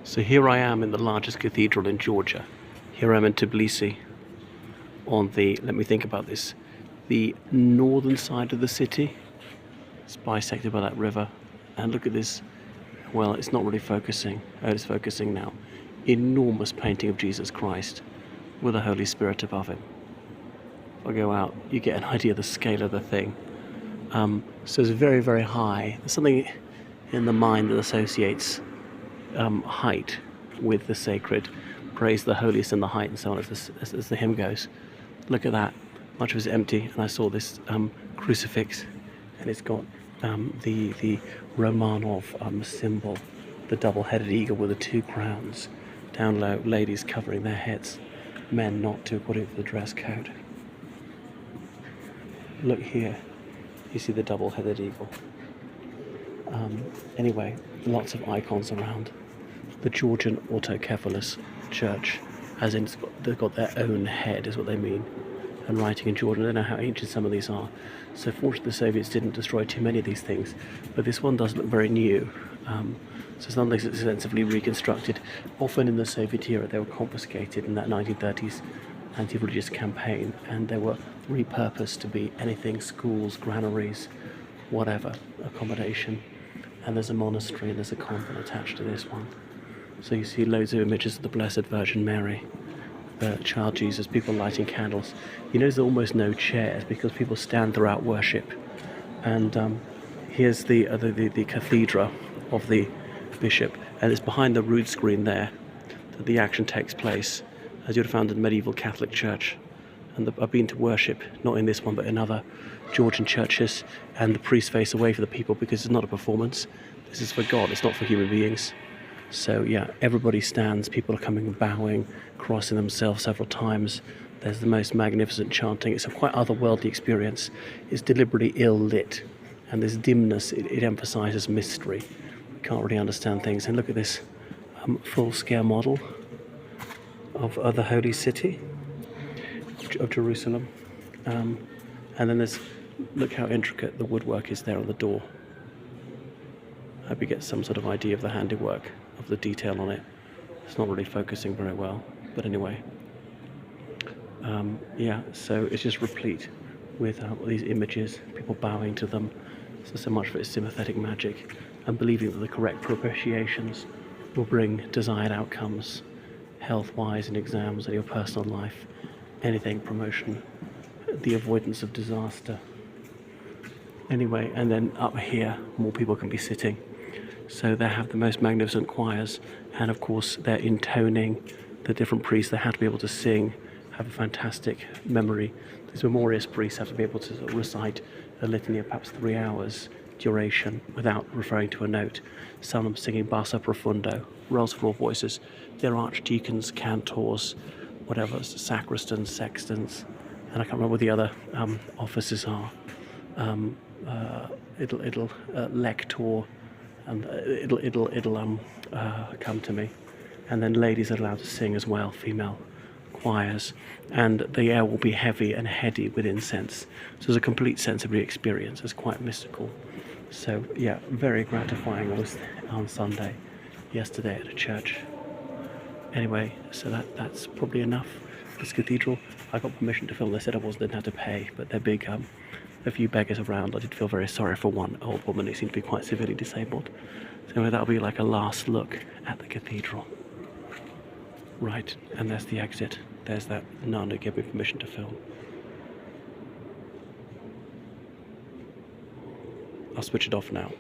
So here I am in the largest cathedral in Georgia. Here I am in Tbilisi on the, let me think about this, the northern side of the city. It's bisected by that river. And look at this, well, it's not really focusing. Oh, it's focusing now. Enormous painting of Jesus Christ with the Holy Spirit above him. If I go out, you get an idea of the scale of the thing. So it's very, very high. There's something in the mind that associates height with the sacred. Praise the holiest in the height, and so on, as the hymn goes. Look at that. Much of it is empty, and I saw this crucifix, and it's got the Romanov symbol, the double-headed eagle with the two crowns. Down low, ladies covering their heads, men not to, according to the dress code. Look here, you see the double-headed eagle. Anyway, lots of icons around. The Georgian autocephalous church, as in they've got their own head, is what they mean. And writing in Georgian, I don't know how ancient some of these are. So fortunately the Soviets didn't destroy too many of these things, but this one does look very new. So some things are extensively reconstructed. Often in the Soviet era they were confiscated in that 1930s anti-religious campaign, and they were repurposed to be anything: schools, granaries, whatever, accommodation. And there's a monastery and there's a convent attached to this one. So you see loads of images of the Blessed Virgin Mary, the Child Jesus, people lighting candles. You notice there are almost no chairs because people stand throughout worship. And here's the cathedral of the bishop, and it's behind the rood screen there that the action takes place, as you'd have found in the medieval Catholic Church. And I've been to worship, not in this one, but in other Georgian churches, and the priests face away for the people because it's not a performance. This is for God, it's not for human beings. So yeah, everybody stands, people are coming and bowing, crossing themselves several times. There's the most magnificent chanting. It's a quite otherworldly experience. It's deliberately ill-lit, and this dimness, it emphasises mystery. We can't really understand things. And look at this full-scale model of the Holy City of Jerusalem. And then there's, look how intricate the woodwork is there on the door. I hope you get some sort of idea of the handiwork, of the detail on it. It's not really focusing very well, but anyway. Yeah, so it's just replete with these images, people bowing to them. So much for its sympathetic magic, and believing that the correct propitiations will bring desired outcomes, health-wise, in exams, in your personal life, anything, promotion, the avoidance of disaster. Anyway, and then up here, more people can be sitting. So they have the most magnificent choirs, and of course they're intoning. The different priests, they have to be able to sing, have a fantastic memory. These memorious priests have to be able to sort of recite a litany of perhaps 3 hours duration without referring to a note. Some of them singing bassa profundo, rolls for all voices. They're archdeacons, cantors, whatever, sacristans, sextons, and I can't remember what the other offices are. It'll lector, and it'll come to me. And then ladies are allowed to sing as well, female choirs, and the air will be heavy and heady with incense. So there's a complete sensory experience. It's quite mystical. So yeah, very gratifying. I was on Sunday, yesterday at a church. Anyway, so that's probably enough. This cathedral, I got permission to film. They said I didn't have to pay, but they're big. A few beggars around. I did feel very sorry for one old woman who seemed to be quite severely disabled. So anyway, that'll be like a last look at the cathedral. Right, and there's the exit. There's that nun who gave me permission to film. I'll switch it off now.